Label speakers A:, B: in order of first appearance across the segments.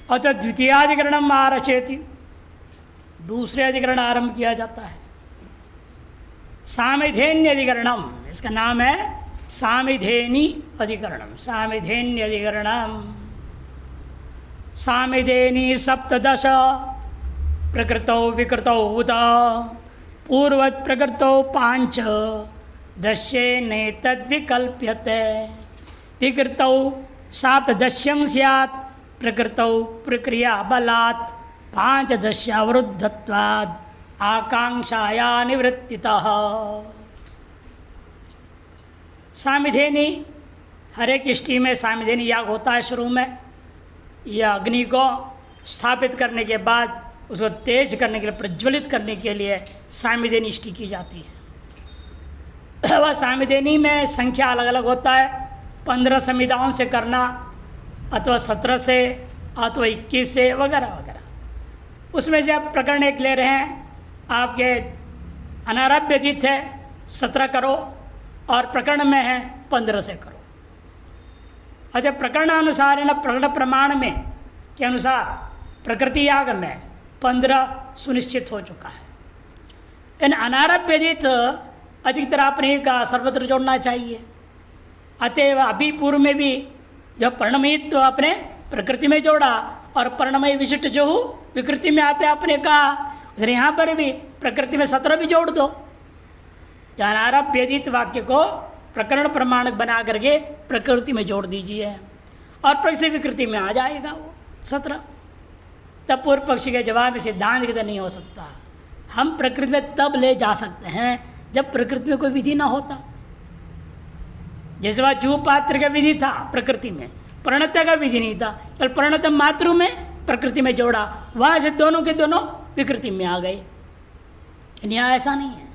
A: अतः द्वितीयाधिकरणम आरचेति, दूसरे अधिकरण आरंभ किया जाता है। सामिधेन्य अधिकरणम, इसका नाम है सामिधेनी अधिकरणम। सामिधेन्य अधिकरणम सामिधेनी सप्तदश प्रकृतौ विकृतौ उत पूर्वत प्रकृतौ पांच दस्येनेतद्विकल्प्यते। विकृतौ साप्तदश्यं स्यात् प्रकृतौ प्रक्रिया बलात् पांच दस्यावरुद्धत्वाद् आकांक्षाया निवृत्तितः। सामिधेनी, हर एक इष्टि में सामिधेनी याग होता है। शुरू में यह अग्नि को स्थापित करने के बाद उसको तेज करने के लिए, प्रज्वलित करने के लिए सामिधेनी इष्टि की जाती है। वह सामिधेनी में संख्या अलग अलग होता है। 15 संविधाओं से करना, अथवा 17 से, अथवा 21 से, वगैरह वगैरह। उसमें से आप प्रकरण एक ले रहे हैं, आपके अनारभ्य दित है 17 करो, और प्रकरण में है 15 से करो। अतः प्रकरणानुसार न प्रकरण प्रमाण में के अनुसार प्रकृति याग में 15 सुनिश्चित हो चुका है। इन अनारभ्य दित अधिकतर आपने का सर्वत्र जोड़ना चाहिए। अतएव अभी पूर्व में भी जो परिणमित तो आपने प्रकृति में जोड़ा, और परिणमय विशिष्ट जो विकृति में आते आपने कहा, यहाँ पर भी प्रकृति में 17 भी जोड़ दो। अनारभ्यदित वाक्य को प्रकरण प्रमाणक बना करके प्रकृति में जोड़ दीजिए, और प्रकृति विकृति में आ जाएगा वो 17। तब पूर्व पक्षी के जवाब में सिद्धांत की तरह नहीं हो सकता। हम प्रकृति में तब ले जा सकते हैं जब प्रकृति में कोई विधि ना होता। जैसे वह जू पात्र का विधि था प्रकृति में, प्रणत का विधि नहीं था, केवल प्रणत मातृ में प्रकृति में जोड़ा, वहाँ से दोनों के दोनों विकृति में आ गए। यहाँ ऐसा नहीं है।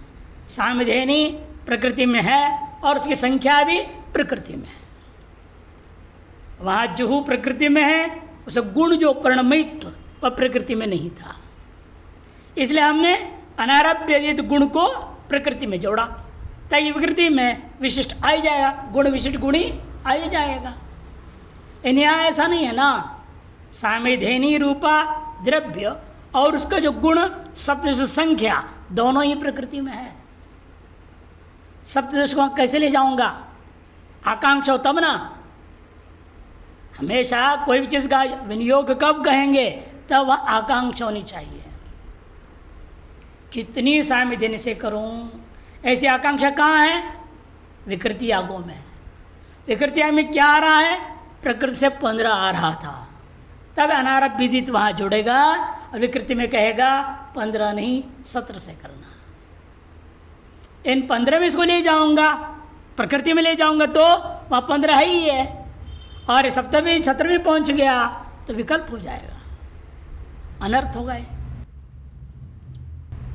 A: सामिधेनी प्रकृति में है और उसकी संख्या भी प्रकृति में है। वहाँ जुहू प्रकृति में है, उसे गुण जो परिणमित वह प्रकृति में नहीं था, इसलिए हमने अनारभ्यदित गुण को प्रकृति में जोड़ा, ताकि विकृति में विशिष्ट आ ही जाएगा, गुण विशिष्ट गुण ही आ ही जाएगा। यहाँ ऐसा नहीं है ना। सामिधेनी रूपा द्रव्य और उसका जो गुण सप्तदश संख्या दोनों ही प्रकृति में है। सप्तदश को कैसे ले जाऊंगा? आकांक्षा हो तब ना। हमेशा कोई भी चीज का विनियोग कब कहेंगे? तब वह आकांक्षा होनी चाहिए। कितनी सामिधेनी से करूं, ऐसी आकांक्षा कहाँ है? विकृति यागों में। विकृति याग में क्या आ रहा है? प्रकृति से 15 आ रहा था, तब अनारभ्यदित वहाँ जुड़ेगा, और विकृति में कहेगा 15 नहीं 17 से करना। इन 15 में इसको ले जाऊंगा, प्रकृति में ले जाऊंगा तो वहाँ 15 ही है, और 17वीं 17वीं पहुँच गया तो विकल्प हो जाएगा, अनर्थ होगा।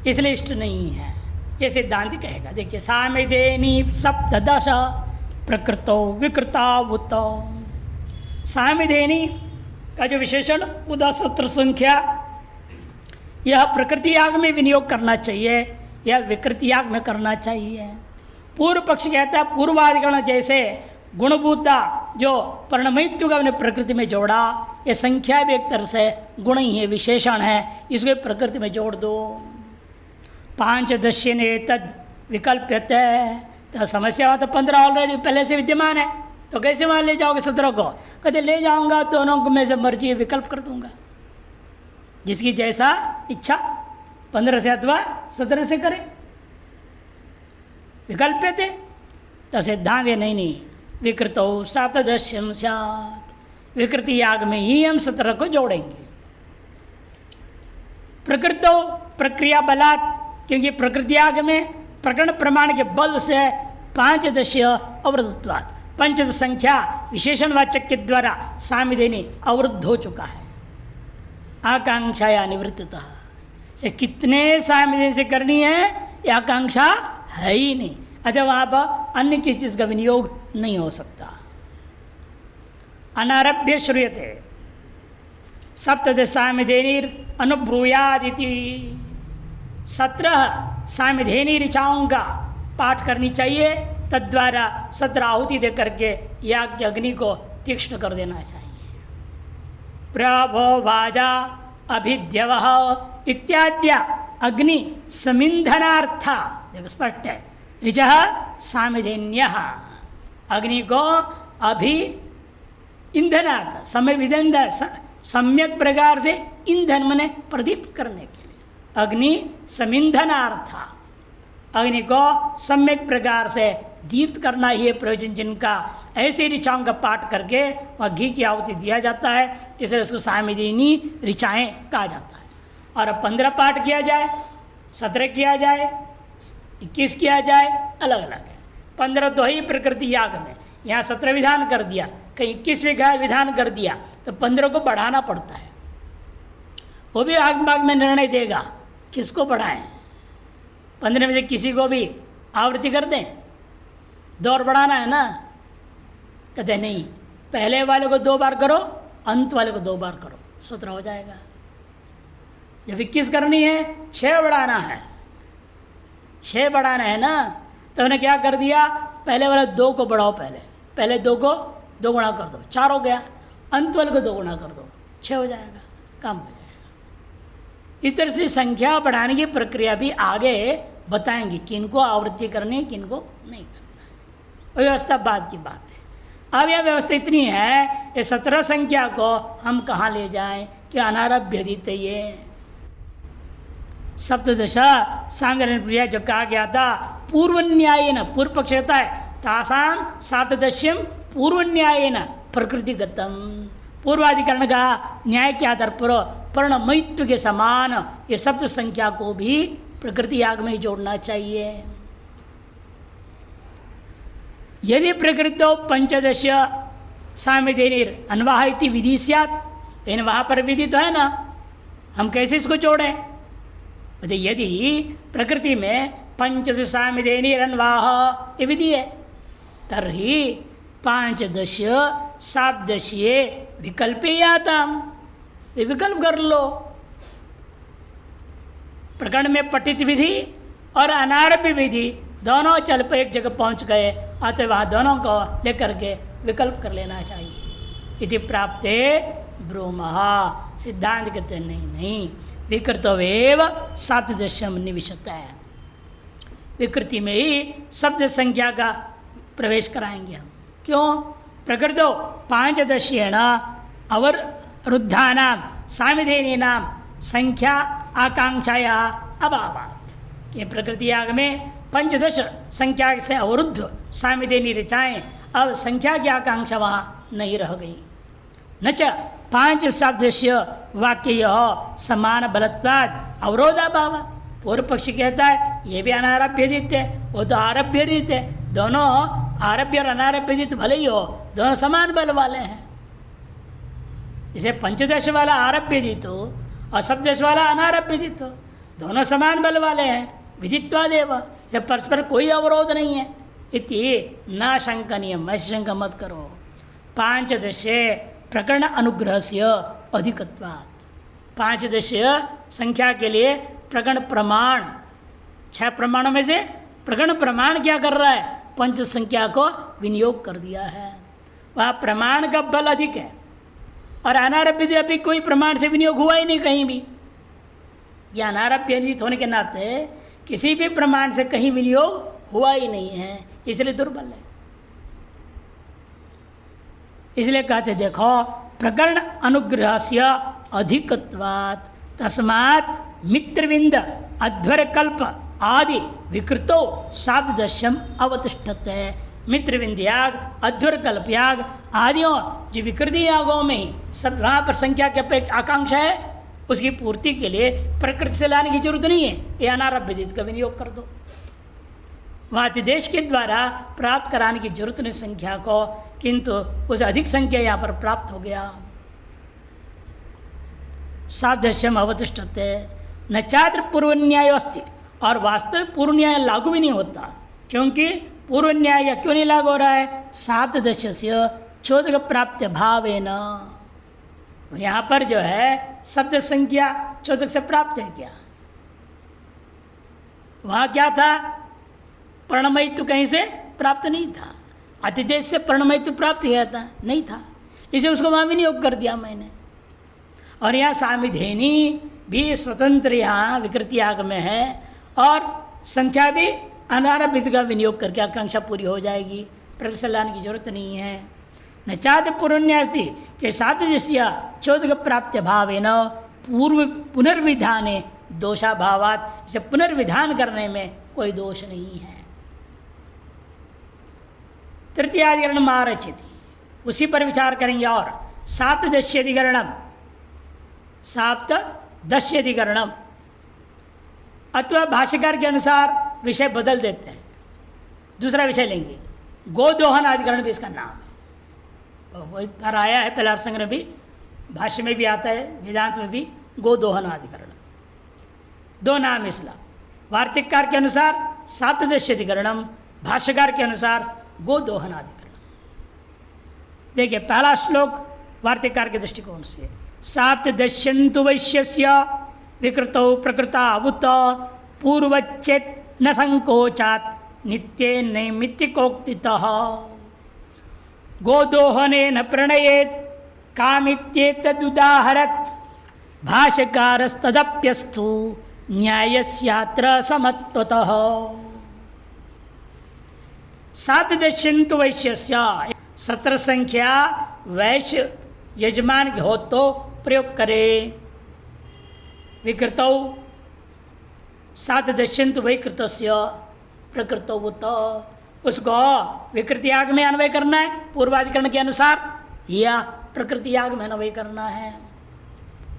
A: इसलिए इष्ट नहीं है, ये सिद्धांत कहेगा। देखिए, सामिधेनी सप्तदश प्रकृतो विकृतावुत। सामिधेनी का जो विशेषण उदा 17 संख्या, यह प्रकृति याग में विनियोग करना चाहिए या विकृति याग में करना चाहिए। पूर्व पक्ष कहता है पूर्वाधिकरण जैसे गुणभूता जो परिणमित्व का प्रकृति में जोड़ा, ये संख्या भी एक तरह से गुण ही है, विशेषण है, इसको प्रकृति में जोड़ दो। 5 दश्य ने तद विकल्प्यते, तो समस्या हो तो 15 ऑलरेडी पहले से विद्यमान है, तो कैसे वहाँ ले जाओगे 17 को? कहते ले जाऊंगा, दोनों को में से मर्जी विकल्प कर दूंगा, जिसकी जैसा इच्छा 15 से अथवा 17 से करे। विकल्प्यते तो सिद्धांत ये नहीं, विकृतो सप्तदश्यं स्यात्, विकृति याग में ही हम 17 को जोड़ेंगे। प्रकृतो प्रक्रिया बलात्, क्योंकि प्रकृति याग में प्रकरण प्रमाण के बल से 5 दश्य अवरुद्धत्वात्, 5 संख्या विशेषणवाचक के द्वारा सामिधेनी अवरुद्ध हो चुका है। आकांक्षाया निवृत्ततः से कितने सामिधेनी से करनी है, यह आकांक्षा है ही नहीं, अतः वहाँ पर अन्य किसी चीज का विनियोग नहीं हो सकता। अनारभ्य श्रूयते सप्तदश सामिधेनीर अनुभ्रूयादिति, 17 सामिधेनी ऋचाओं का पाठ करनी चाहिए, तद्वारा 17 आहुति दे करके याग की अग्नि को तीक्ष्ण कर देना चाहिए। प्रभो वाजा अभिद्यवः इत्याद्या अग्नि समिंधनार्थ, देखो स्पष्ट है, ऋचः सामिधेन्यः, अग्नि को अभि ईंधनार्थ, समय विधन सम्यक प्रकार से ईंधन मने प्रदीप्त करने के लिए, अग्नि समिंधनार्थ, अग्नि को सम्यक प्रकार से दीप्त करना ही है प्रयोजन, जिनका ऐसे ऋचाओं का पाठ करके वह घी की आहुति दिया जाता है, इसलिए उसको सामिधेनी ऋचाएँ कहा जाता है। और अब 15 पाठ किया जाए, 17 किया जाए, 21 किया जाए, अलग अलग है। 15 तो ही प्रकृति याग में, यहाँ 17 विधान कर दिया, कहीं 21 विधान कर दिया, तो 15 को बढ़ाना पड़ता है। वो भी आग बाग में निर्णय देगा किसको बढ़ाएं, 15 में से किसी को भी आवृत्ति कर दें, दौर बढ़ाना है ना, कहते नहीं, पहले वाले को 2 बार करो, अंत वाले को 2 बार करो, 17 हो जाएगा। जब 21 करनी है, 6 बढ़ाना है, 6 बढ़ाना है ना, तो उन्हें क्या कर दिया, पहले वाले 2 को बढ़ाओ, पहले 2 को 2 गुणा कर दो, 4 हो गया, अंत वाले को 2 गुणा कर दो, 6 हो जाएगा, काम हो जाएगा। इस तरह से संख्या बढ़ाने की प्रक्रिया भी आगे बताएंगे, किनको आवृत्ति करनी है, किनको नहीं करना है, व्यवस्था बाद की बात है। अब यह व्यवस्था इतनी है, ये 17 संख्या को हम कहाँ ले जाएं कि अनारभ्यदित ये सप्तदशा सामग्री प्रिया जो कहा गया था, पूर्व न्याय न, पूर्व पक्ष कहता है तासाम सप्तदश्यम पूर्व न्याय न प्रकृतिगतम, पूर्वाधिकरण का न्याय के आधार पर पर्णमयित्व के समान ये सप्त संख्या को भी प्रकृति याग में ही जोड़ना चाहिए। यदि प्रकृतो पंचदश सामिधेनिर अन्वाह इति विधि स्यात्, लेकिन वहाँ पर विधि तो है ना, हम कैसे इसको जोड़ें? यदि प्रकृति में पंचदश सामिधेनिर अन्वाह ये विधि है, तर्हि 5दश साप्तदशीय विकल्पयाताम, ये विकल्प कर लो। प्रकरण में पठित विधि और अनारभ्य विधि दोनों चल पर एक जगह पहुंच गए, अतः वहाँ दोनों को लेकर के विकल्प कर लेना चाहिए। इति प्राप्ते ब्रूमः, सिद्धांत कहते नहीं, विकृतवेव सप्तदशम निविशत है, विकृति में ही शब्द संख्या का प्रवेश कराएंगे हम। क्यों? प्रकृतो 5दशेन अवरुद्धानाम सामिधेनीनाम संख्या आकांक्षाया अभावात्, ये प्रकृति याग में 5दश संख्या से अवरुद्ध सामिधेनी ऋचाएं, अब संख्या की आकांक्षा वहाँ नहीं रह गई। न च 5 सप्तदशीय वाक्य समान बलत्वाद अवरोधाभाव, पूर्व पक्षी कहता है ये भी अनारभ्यदित है, वो तो आरभ्यदित है, दोनों आरभ्य और अनारभ्यदित भले ही हो, दोनों समान बल वाले हैं। इसे पंचदश वाला आरभ्यदित हो और सप्तदश वाला अनारभ्यदित हो, दोनों समान बल वाले हैं, विदित्वादेव, इसे परस्पर कोई अवरोध नहीं है। इति न शंकनीयम, ऐसी शंका मत करो। 5दश प्रकरण अनुग्रह से अधिकत्वात्, 5दश संख्या के लिए प्रकरण प्रमाण, 6 प्रमाणों में से प्रकरण प्रमाण क्या कर रहा है, पंच संख्या को विनियोग कर दिया है, वह प्रमाण का बल अधिक है। और अनारभ्य अभी कोई प्रमाण से विनियोग हुआ ही नहीं कहीं भी, यह अनारभ्य होने के नाते किसी भी प्रमाण से कहीं विनियोग हुआ ही नहीं है, इसलिए दुर्बल है। इसलिए कहते देखो प्रकरण अनुग्रह से अधिकत्वात् तस्मात् मित्रविंद अध्वरकल्प आदि विकृतो सप्तदशम अवतिष्ठते, मित्रविंद याग, अध्वरकल्प याग आदियों जो विकृति यागों में ही सब वहाँ पर संख्या के आकांक्षा है, उसकी पूर्ति के लिए प्रकृति से लाने की जरूरत नहीं है, ये अनारभ्यदित का विनियोग कर दो। वहाँ अतिदेश के द्वारा प्राप्त कराने की जरूरत नहीं संख्या को, किंतु उस अधिक संख्या यहाँ पर प्राप्त हो गया। सादृश्यम अवतिष्ठते न चात्र पूर्व न्याय अस्ति, और वास्तविक पूर्व न्याय लागू भी नहीं होता, क्योंकि पूर्व न्याय क्यों नहीं लागू हो रहा है, 7 से चोदक प्राप्त भावेन, यहाँ पर जो है शब्द संख्या चोदक से प्राप्त है क्या, वहाँ क्या था, पर्णमयित्व कहीं से प्राप्त नहीं था, अतिदेश से पर्णमयित्व प्राप्त किया था नहीं था, इसे उसको वहाँ विनियोग कर दिया मैंने। और यहाँ सामिधेनी भी स्वतंत्र यहाँ विकृति याग में है और संख्या भी अनारभित का विनियोग करके आकांक्षा पूरी हो जाएगी, प्रकृति से लाने की जरूरत नहीं है। न चाहते पुनर्न्यास्ति के साथ दृष्टिया चौदह प्राप्त भावे न पूर्व पुनर्विधान दोषाभावात, इसे पुनर्विधान करने में कोई दोष नहीं है। तृतीयाधिकरण मारचिति, उसी पर विचार करेंगे। और साप्तदश्यधिकरणम, साप्तदश्यधिकरणम अथवा भाष्यकार के अनुसार विषय बदल देते हैं, दूसरा विषय लेंगे। गोदोहन अधिकरण भी इसका नाम है, वो पर आया है पहला संग्रह में भी, भाष्य में भी आता है, वेदांत में भी गोदोहन अधिकरण, दो नाम इसला। वार्तिककार के अनुसार साप्तदश्यधिकरणम, भाष्यकार के अनुसार गोदोहन अधिकरण। देखिए पहला श्लोक वार्तिककार के दृष्टिकोण से, साप्तदश्यन्तु वैश्यस्य विकृतौ प्रकृतावुत पूर्वच्चेत न संकोचात् नित्ये नैमित्तिकोक्तितः गोदोहनेन प्रणयेत कामित्येतदुदाहरत् भाष्यकारस्तदप्यस्तु न्यायस्यात्र समत्वतः। साप्तदश्यन्तु वैश्यस्य, 17 संख्या वैश्य यजमान हो तो प्रयोग करे। विकृतौ साप्तदश्यन्तु वैकृतस्य प्रकृतौत, उसको विकृति याग में अन्वय करना है पूर्वाधिकरण के अनुसार, या प्रकृति याग में अन्वय करना है।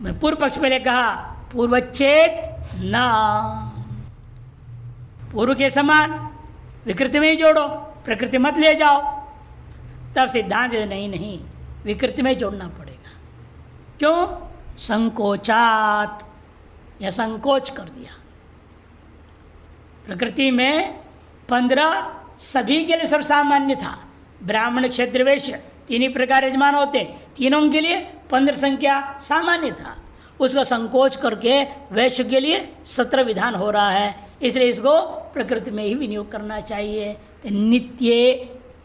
A: मैं पूर्व पक्ष पहले कहा पूर्वच्छेद ना, पूर्व के समान विकृति में ही जोड़ो, प्रकृति मत ले जाओ। तब सिद्धांत नहीं विकृति में जोड़ना पड़ेगा। क्यों? संकोचात, या संकोच कर दिया। प्रकृति में 15 सभी के लिए सर्वसामान्य था। ब्राह्मण क्षत्रिय वैश्य तीन ही प्रकार यजमान होते, तीनों के लिए 15 संख्या सामान्य था। उसको संकोच करके वैश्य के लिए 17 विधान हो रहा है, इसलिए इसको प्रकृति में ही विनियोग करना चाहिए। तो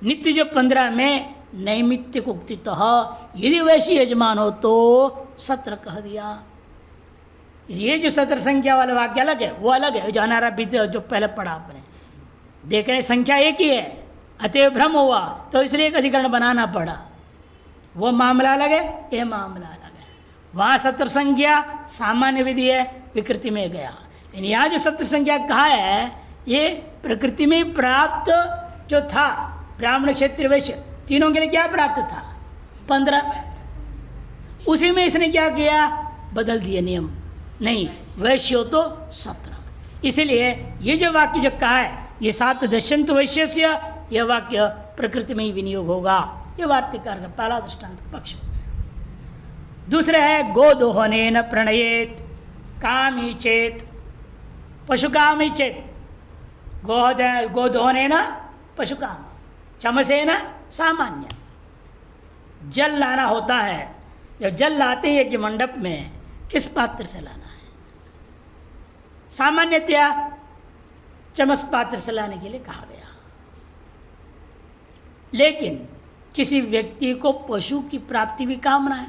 A: नित्य जो 15 में नैमित्तिक उक्तितः, यदि वैश्य यजमान हो तो 17 कह दिया। ये जो 17 संख्या वाला वाक्य अलग है, वो अलग है। जो अनारभित जो पहले पढ़ा आपने, देख रहे संख्या एक ही है, अतएव भ्रम हुआ तो इसलिए एक अधिकरण बनाना पड़ा। वो मामला अलग है, ये मामला अलग है। वहाँ 17 संख्या सामान्य विधि है, विकृति में गया। लेकिन यहाँ जो 17 संख्या कहा है, ये प्रकृति में प्राप्त जो था, ब्राह्मण क्षत्रिय वैश्य तीनों के लिए क्या प्राप्त था? 15। उसी में इसने क्या किया? बदल दिए नियम। नहीं, वैश्य हो तो 17। इसलिए ये जो वाक्य जो कहा है, ये साप्तदश्यन्तु वैश्यस्य, यह वाक्य प्रकृति में ही विनियोग होगा। ये वार्तिककार का पहला दृष्टांत का पक्ष। दूसरा है गोदोहनेन प्रणयेत कामी चेत पशुकामी चेत। गोदोहनेन पशुकाम, चमसेन सामान्य। जल लाना होता है, जब जल लाते हैं कि मंडप में किस पात्र से लाना है? सामान्यतया चमस पात्र से लाने के लिए कहा गया। लेकिन किसी व्यक्ति को पशु की प्राप्ति भी कामना है,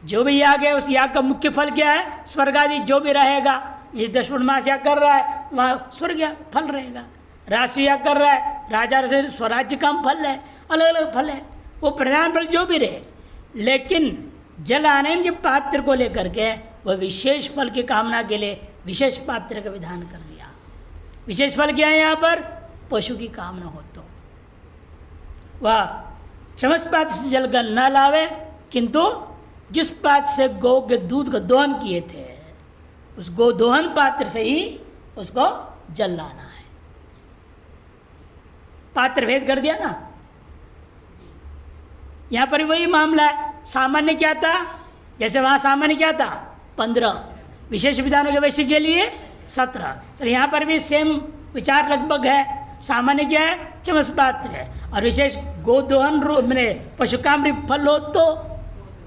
A: जो भी याग है उस याग का मुख्य फल क्या है? स्वर्ग आदि जो भी रहेगा, जिस दशपुर मास याग कर रहा है वहाँ स्वर्ग फल रहेगा। राष्ट्रीय याग कर रहा है, राजा से स्वराज्य का फल है, अलग अलग फल है, वो प्रधान फल जो भी रहे। लेकिन जल आनयन के पात्र को लेकर के वह विशेष फल की कामना के लिए विशेष पात्र का विधान कर दिया। विशेष फल क्या है यहाँ पर? पशु की कामना हो तो वह चमस पात्र से जल का न लावे, किंतु जिस पात्र से गौ के दूध का दोहन किए थे उस गोदोहन पात्र से ही उसको जल लाना है। पात्र भेद कर दिया ना। यहां पर वही मामला है। सामान्य क्या था? जैसे वहां सामान्य क्या था? 15, विशेष विधानों के वैश्य के लिए 17। सर यहाँ पर भी सेम विचार लगभग है। सामान्य क्या है? चमस पात्र है, और विशेष गोदोहन मैंने पशुकाम फल हो तो,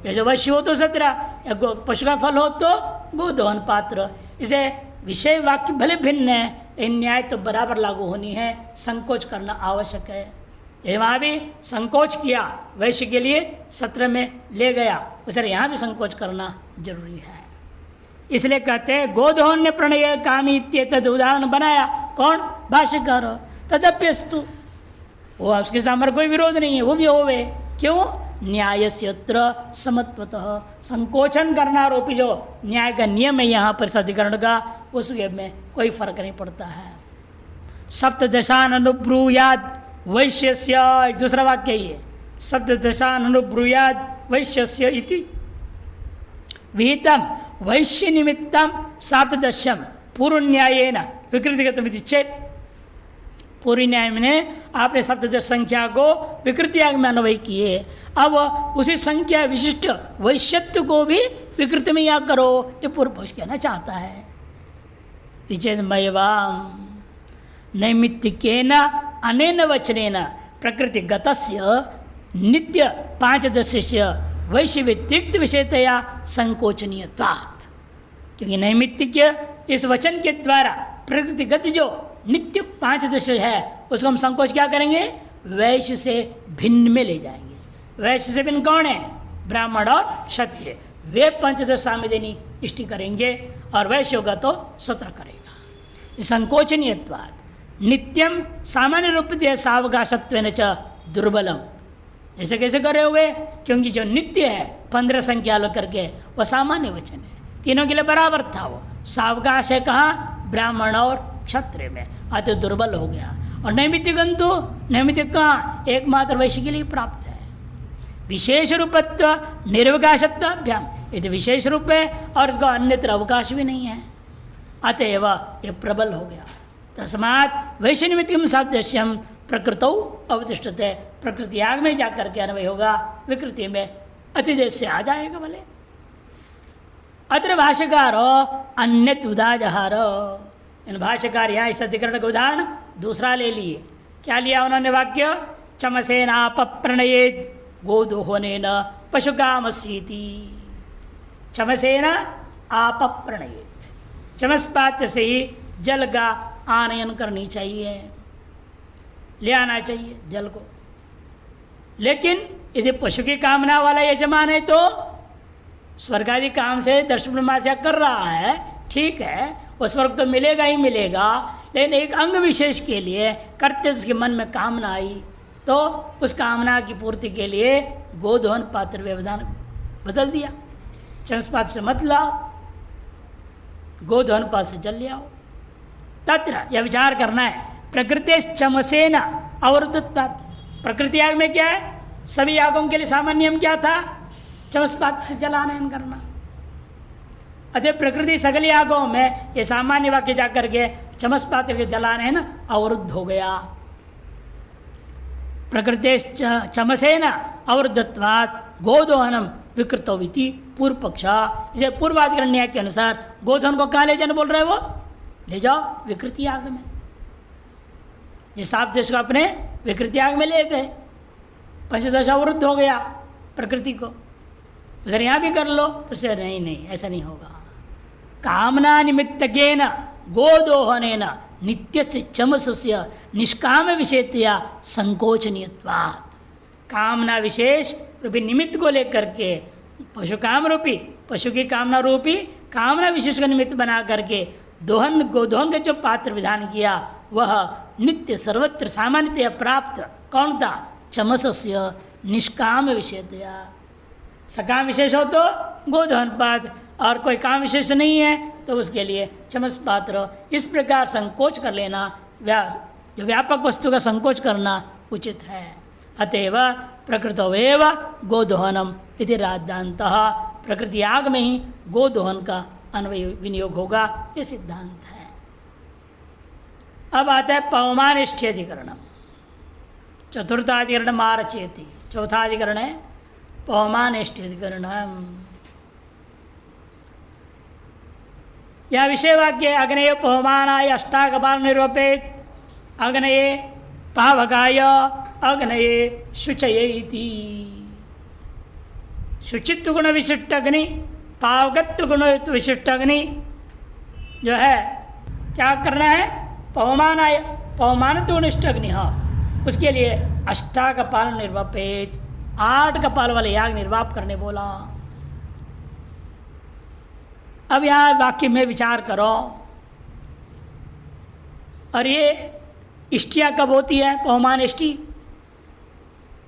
A: जैसे वैश्य हो तो 17, या पशु का फल हो तो गोदोहन पात्र। इसे विषय वाक्य भले भिन्न है, इन न्याय तो बराबर लागू होनी है, संकोच करना आवश्यक है। ये वहाँ भी संकोच किया, वैश्य के लिए सत्र में ले गया, उसे यहाँ भी संकोच करना जरूरी है। इसलिए कहते हैं गोधोन्य प्रणय कामी इत्येतद उदाहरण बनाया कौन? भाष्यकार। तदप्यस्तु, वो उसके सामने कोई विरोध नहीं है, वो भी होवे। क्यों? न्यायस्य अत्र समत्वतः, संकोचन करना आरोपी जो न्याय का नियम है यहाँ पर अधिकरण का, उस में कोई फर्क नहीं पड़ता है। सप्तदशान अनुब्रूयाद वैश्यस्य, एक दूसरा वाक्य ही है, सप्तदशान अनुब्रूयाद वैश्यस्य इति विहितम वैश्य निमित्तम सप्तदशम पूर्व न्यायेन विकृतिगतमिति चेत, पूर्व न्याय में आपने सप्तदश संख्या को विकृतियाग में अन्वय किए, अब उसी संख्या विशिष्ट वैश्यत्व को भी विकृति में याग करो, ये पूर्व पक्ष कहना चाहता है। विचेदमयवाम नैमित्तिकेन अनेन वचनेन प्रकृतिगतस्य नित्य पांचदशस्य वैश्य व्यतिरिक्त विषयतया संकोचनीयत्वात्, क्योंकि नैमित्तिक्य इस वचन के द्वारा प्रकृतिगत जो नित्य पांचदश है उसको हम संकोच क्या करेंगे? वैश्य से भिन्न में ले जाएंगे। वैश्य से भिन्न कौन है? ब्राह्मण और क्षत्रिय, वे पंचदश सामवेदिनी इष्टि करेंगे और वैश्य होगा तो सत्र करेगा। संकोचनीयत्वात् नित्यम सामान्य रूप से सावकाशत्वेन च दुर्बलम, ऐसे कैसे कर रहे होगे? क्योंकि जो नित्य है 15 संख्या लो करके वह सामान्य वचन है, तीनों के लिए बराबर था। वो सावकाश है कहाँ? ब्राह्मण और क्षत्रिय में, अतः दुर्बल हो गया। और नैमित्तिकंतु, नैमित्तिक कहाँ? एकमात्र वैश्य के लिए प्राप्त है। विशेष रूपत्व निर्वकाशत्वाभ्याम, ये तो विशेष रूप है और इसका अन्यत्र अवकाश भी नहीं है, अतएव ये प्रबल हो गया। तस्मात् वैश्य निमित्तम सादृश्यम प्रकृतौ अवतिष्ठते, प्रकृति आग में जाकर के अन्वय होगा, विकृति में अतिदेश से आ जाएगा। भले अत्र भाष्यकार अन्यत उदाजहार, इन भाष्यकार यहाँ इस अधिकरण का उदाहरण दूसरा ले लिए। क्या लिया उन्होंने वाक्य? चमसेनाप प्रणयेद गोदोहनेन पशुकामसीति, चमसेना आप प्रणयेद, चमस पात्र से ही जल का आनयन करनी चाहिए, ले आना चाहिए जल को। लेकिन यदि पशु की कामना वाला यजमान है तो स्वर्ग आदि काम से दर्शन ब्रह्मास्या कर रहा है, ठीक है, वो स्वर्ग तो मिलेगा ही मिलेगा, लेकिन एक अंग विशेष के लिए करते उसके मन में कामना आई तो उस कामना की पूर्ति के लिए गोदोहन पात्र व्यवधान बदल दिया। चमस पात्र से मत लाओ, गोदोहन पात्र से जल ले आओ। तत्र यह विचार करना है, प्रकृति चमसेना अवरुद्धत्वात्, प्रकृति याग में क्या है? सभी यागों के लिए सामान्य नियम क्या था? चमस पात्र से जलानयन करना। अतः प्रकृति सगल यागों में ये सामान्य वाक्य जाकर के चमस पात्र के जलानयन अवरुद्ध हो गया। प्रकृति चमसेना अवरुद्धत्वात् गोदोहनम विकृतोविति पूर्व पक्ष, इसे पूर्वाधिकरण न्याय के अनुसार गोदोहन को कहाँ ले जाने बोल रहे वो? ले जाओ विकृति याग में। जिस आप देश को अपने विकृति याग में ले गए, पंचदश अवरुद्ध हो गया प्रकृति को, उधर यहाँ भी कर लो तो सर नहीं ऐसा नहीं होगा। कामना निमित्तकेन गोदोहनेन नित्यस्य चमसस्य निष्काम विषयतया संकोचनीयत्वात्, कामना विशेष रूपी निमित्त को लेकर के पशु काम रूपी, पशु की कामना रूपी कामना विशेष को निमित्त बना करके दोहन गोदोहन का जो पात्र विधान किया वह नित्य सर्वत्र सामान्यतया प्राप्त कौन था? चमसस्य निष्काम विषयतया। सकाम विशेष हो तो गोदोहन पात्र, और कोई काम विशेष नहीं है तो उसके लिए चमस पात्र। इस प्रकार संकोच कर लेना, जो व्यापक वस्तु का संकोच करना उचित है। अतएव प्रकृतवेव गोदोहनम इति राद्धान्तः, प्रकृति याग में ही गोदोहन का अन्वय विनियोग होगा, ये सिद्धांत है। अब आता है पवमानिष्ठ्य अधिकरणम, चतुर्थाधिकरण मारचेति, चौथा अधिकरण है पवमानिष्ठ्य अधिकरण। यह विषय वाक्य अग्नये पवमानाय अष्टाकपाल निरूपेत, अग्नये पावकाय अग्नये शुचये इति। शुचित्व गुण विशिष्ट अग्नि, पावकत्व गुण विशिष्ट अग्नि जो है क्या करना है? पवमानाय, पवमानत्व गुणिष्ठ अग्नि, हाँ उसके लिए अष्टा कपाल निर्वापेत, 8 कपाल वाले याग निर्वाप करने बोला। अब यहाँ वाक्य में विचार करो, और ये इष्टियाँ कब होती है? पवमान इष्टि,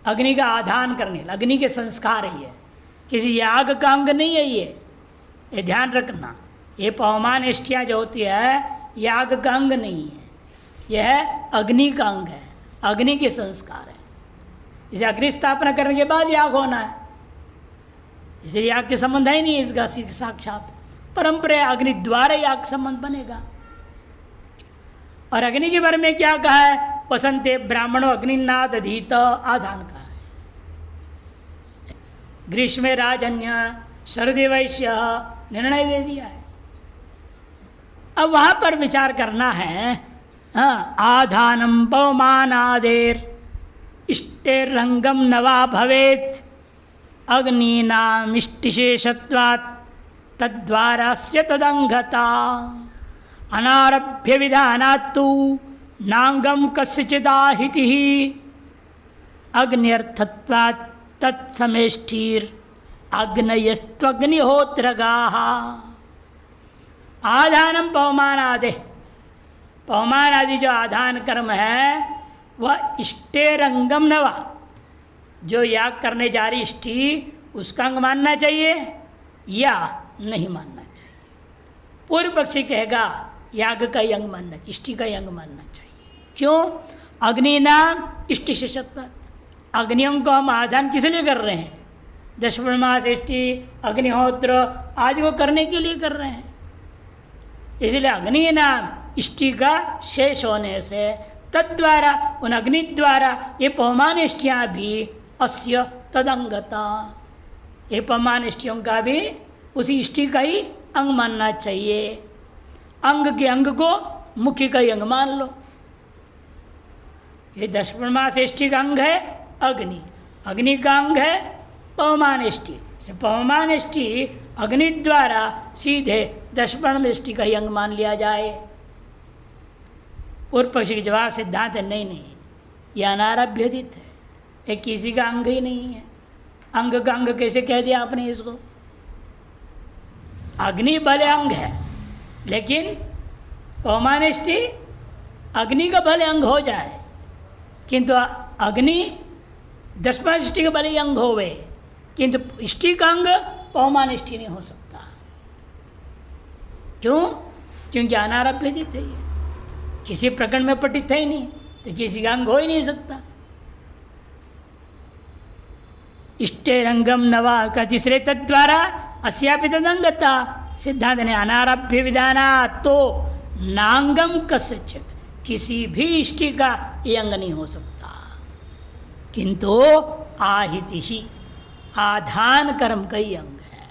A: अग्नि का आधान करने, अग्नि के संस्कार ही है, किसी याग का अंग नहीं है ये ध्यान रखना। ये पवमान इष्टियाँ जो होती है याग का अंग नहीं है, यह अग्नि का अंग है, अग्नि के संस्कार है। इसे अग्नि स्थापना करने के बाद याग होना है, इसलिए याग के संबंध है नहीं इसका साक्षात परंपरा, अग्नि द्वारा याग संबंध बनेगा। और अग्नि के बारे में क्या कहा है? वसंते ब्राह्मणों अग्निनाद अधीत, आधान कहा है। ग्रीष्मे राजन्य शरदे वैश्य, निर्णय दे दिया है। अब वहां पर विचार करना है, आधानम पवमानादेर इष्टेरंगम नवा भवेत अग्निनाम इष्टिशेषत्वात् तद्वारास्य तदंगता अनारभ्य विधानात्तु नांगम कस्यचिदाहितिः अग्न्यर्थत्वात् तत्समेष्टिर अग्नयस्त्वग्निहोत्रगाः। आधानम पवमानादे, पवमान आदि जो आधान कर्म है वह इष्टेरंगम नवा, जो याग करने जा रही इष्टि उसका अंग मानना चाहिए या नहीं मानना चाहिए। पूर्व पक्षी कहेगा याग का ही अंग मानना चाहिए, इष्टि का ही अंग मानना चाहिए। क्यों? अग्नि नाम इष्टि शेषत्वात्, अग्नियों को हम आधान किस लिए कर रहे हैं? दशमास इष्टि अग्निहोत्र आदि को करने के लिए कर रहे हैं, इसलिए अग्नि नाम इष्टि का शेष होने से तद्वारा, उन अग्नि द्वारा ये पवमान इष्टियाँ भी अस्य तदंगता, ये पवमान इष्टियों का भी उसी इष्टि का ही अंग मानना चाहिए। अंग के अंग को मुख्य का ही अंग मान लो। ये दशमास इष्टि का अंग है अग्नि, अग्नि का अंग है पवमान इष्टि, पवमान इष्टि अग्नि द्वारा सीधे दशपर्ण इष्टि का ही अंग मान लिया जाए। पूर्व पक्षी के जवाब सिद्धांत है नहीं, यह अनारभ्यदित है, ये किसी का अंग ही नहीं है। अंग का अंग कैसे कह दिया आपने इसको? अग्नि भले अंग है, लेकिन पवमानिष्टि अग्नि का भले अंग हो जाए, किंतु अग्नि दशमानिष्टि का भले अंग होवे, किंतु इष्टि का अंग पवमानिष्टि नहीं हो सकता। क्यों? क्योंकि अनारभ्यदित है, ये किसी प्रकरण में पठित है ही नहीं, तो किसी का अंग हो ही नहीं सकता। इष्टेरंगम नवा का तीसरे तद्वारा अस्यापि तदंगता, सिद्धांत ने अनारभ्य विधाना तो नांगम कस्यचित, किसी भी इष्टि का ये अंग नहीं हो सकता, किंतु आहिति ही आधान कर्म का ही अंग है।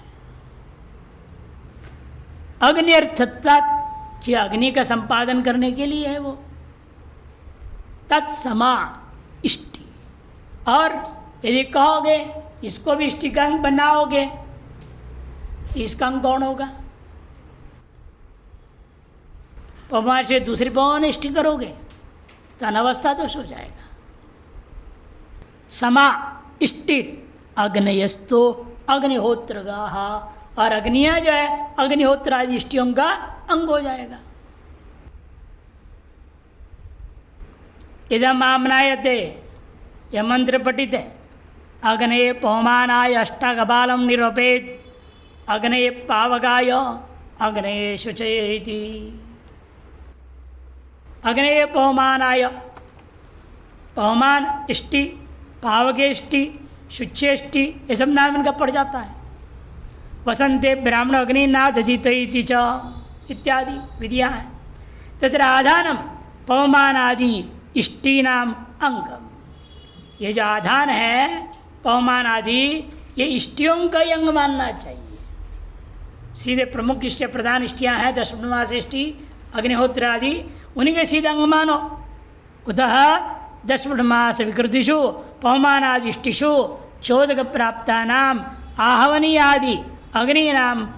A: अग्न्यर्थत्वात्, कि अग्नि का संपादन करने के लिए है वो। तत्समा इष्टि, और यदि कहोगे इसको भी इष्टि का अंग बनाओगे, इसका अंग कौन होगा? पवमान से दूसरी पवमान इष्टि करोगे तो अनवस्था दोष हो जाएगा। समा इष्टि अग्नयस्तो अग्निहोत्रगाः, और अग्निया जो है अग्निहोत्र आदि इष्टियों का अंग हो जाएगा। इदम आमनायते, यह मंत्र पठित है। अग्ने पवमानाय अष्टाकपालं निरूपेत अग्ने पावकाय अग्ने शुचयेति। अग्ने पवमानाय, पवमान इष्टि, पावकेष्टि, शुचेष्टि, ये सब नाम इनका पड़ जाता है। वसंते ब्राह्मण अग्निनाद अधीत च इत्यादि विधियाँ हैं। तत्र आधानम पवमानादि इष्टीनाम अंगम, ये जो आधान है पवमान आदि, ये इष्टियों का ही अंग मानना चाहिए। सीधे प्रमुख इष्ट प्रधान इष्टियाँ हैं, दशमास इष्टि अग्निहोत्र आदि, उन्हीं के सीधे अंग मानो। कुतः दशमास विकृतिषु पवमानादि इष्टिषु चोदक प्राप्तानाम आहवनीयादि अग्नीनाम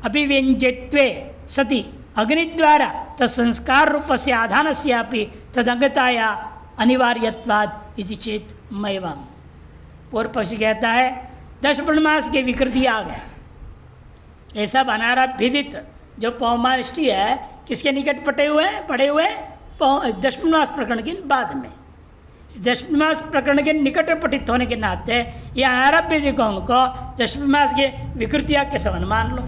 A: अभिव्यंज्यत्वे सति अग्निद्वारा तत्संस्कार रूप से आधानस्यापि तदंगताया अनिवार्यत्वाद इति चेत मैवम। पूर्व पक्षी कहता है 10 पूर्णमास की विकृति आ गए। ये सब अनारभ्यदित जो पौमानिष्ठी है किसके निकट पड़े हुए 10 पूर्णमास प्रकरण के बाद में। 10 पूर्णमास प्रकरण के निकट पठित होने के नाते ये अनारभ्यदिकों को 10 पूर्णमास के विकृतियाँ के समान मान लो।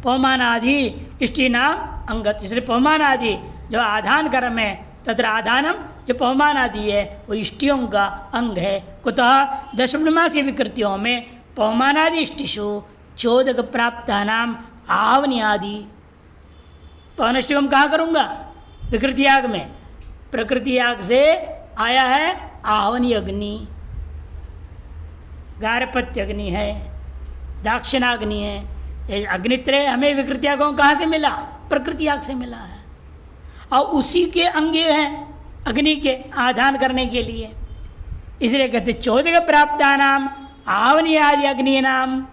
A: पौमान आदि इष्टि नाम अंगत, इसलिए पौमान आदि जो आधान कर्म है तत्र आधानम जो पौमान आदि है वो इष्टियों का अंग है। कुतः 10 पूर्णमास की विकृतियों में पौमानादि इष्टिषु चोदक प्राप्त नाम आवनी आदि। पौनष्टि हम कहाँ करूँगा? विकृति याग में। प्रकृति याग से आया है आवनी अग्नि, गारपत्य अग्नि है, दाक्षिणाग्नि है। ये अग्नित्रय हमें विकृति यागों कहाँ से मिला? प्रकृति याग से मिला है। और उसी के अंगे हैं अग्नि के आधान करने के लिए। इसलिए कहते चोदक प्राप्ता नाम आवनी आदि अग्नि नाम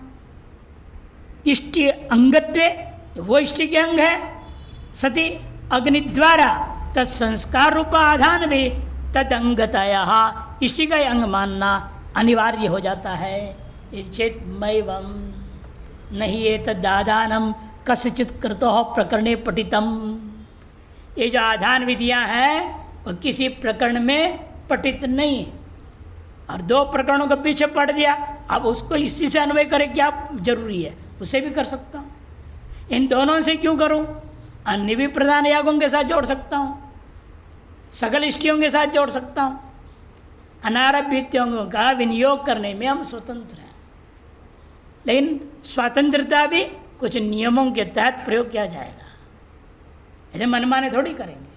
A: इष्टि अंगत्व, वो इष्टि के अंग है। सती अग्नि द्वारा तत्संस्कार रूप आधान भी तद अंगतया इष्टि का अंग मानना अनिवार्य हो जाता है। चेत मैवम नहीं ये तदाधानम कस्यचित कृतो प्रकरणे पठितम। ये जो आधान विधियां हैं वो किसी प्रकरण में पठित नहीं, और 2 प्रकरणों के पीछे पढ़ दिया, अब उसको इसी से अन्वय करें क्या जरूरी है? उसे भी कर सकता हूँ। इन दोनों से क्यों करूँ? अन्य भी प्रधान यागों के साथ जोड़ सकता हूँ, सकल इष्टियों के साथ जोड़ सकता हूँ। अनारभ्यित्यों का विनियोग करने में हम स्वतंत्र हैं, लेकिन स्वतंत्रता भी कुछ नियमों के तहत प्रयोग किया जाएगा। ऐसे मनमाने थोड़ी करेंगे।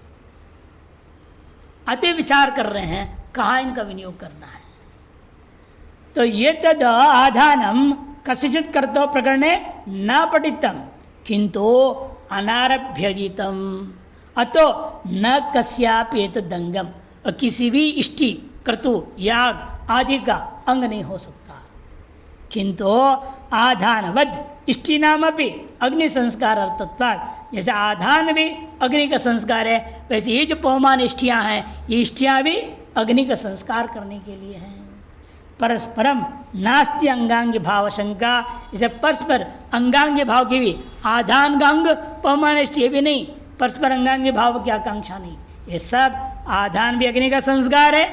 A: अति विचार कर रहे हैं कहाँ इनका विनियोग करना है। तो ये तद आधानम कस्यचित् कर्तो प्रकरणे न पठितम किंतु अनारभ्यजितम अतो न कस्यापि एतदंगम। किसी भी इष्टि कर्तु याग आदि का अंग नहीं हो सकता। किंतु आधानवद इष्टि नाम अपनी अग्नि संस्कार अर्थत्वात्, जैसे आधान भी अग्नि का संस्कार है, वैसे ये जो पौमान इष्टियाँ हैं ये इष्टियाँ भी अग्नि का संस्कार करने के लिए हैं। परस्परम नास्ति अंगांगी भाव शंका, इसे परस्पर अंगांगी भाव की भी आधान का अंग पौमान इष्टि भी नहीं, परस्पर अंगांगी भाव की आकांक्षा नहीं। ये सब आधान भी अग्नि का संस्कार है।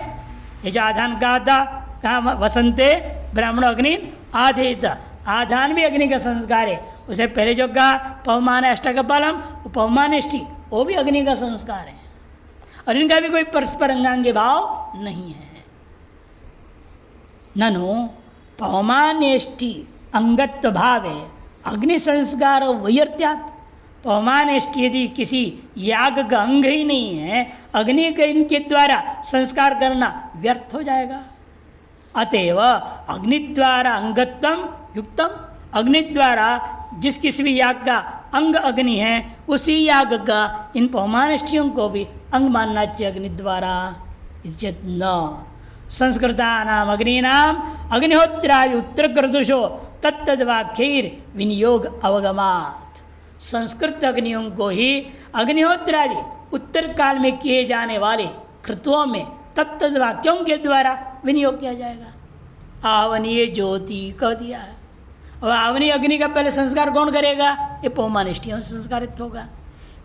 A: ये जो आधान कहा था कहाँ वसंते ब्राह्मण अग्नि आधेत, आधान भी अग्नि का संस्कार है। उसे पहले जो कहा पौमान अष्टकपालम, पौमान इष्टि वो भी अग्नि का संस्कार है, और इनका भी कोई परस्पर अंगांगी भाव नहीं है। ननु पौमानेष्टि अंगत्व भावे अग्नि संस्कार वैयर्त्यात्। पौमानेष्टि यदि किसी याग का अंग ही नहीं है, अग्नि के इनके द्वारा संस्कार करना व्यर्थ हो जाएगा। अतएव अग्नि द्वारा अंगत्वम युक्तम, अग्नि द्वारा जिस किसी भी याग का अंग अग्नि है उसी याग का इन पौमानेष्टियों को भी अंग मानना चाहिए अग्नि द्वारा। न संस्कृतानाम अग्नीनाम अग्निहोत्रादि उत्तर क्रतुषो तत्तद्वाक्यैर विनियोग अवगमात्। संस्कृत अग्नियों को ही अग्निहोत्रादि उत्तर काल में किए जाने वाले कृतुओं में तत्तद्वाक्यों के द्वारा विनियोग किया जाएगा। आवनीय ज्योति कह दिया है, और आवनी अग्नि का पहले संस्कार कौन करेगा? ये पौमानिष्टियों से संस्कारित होगा।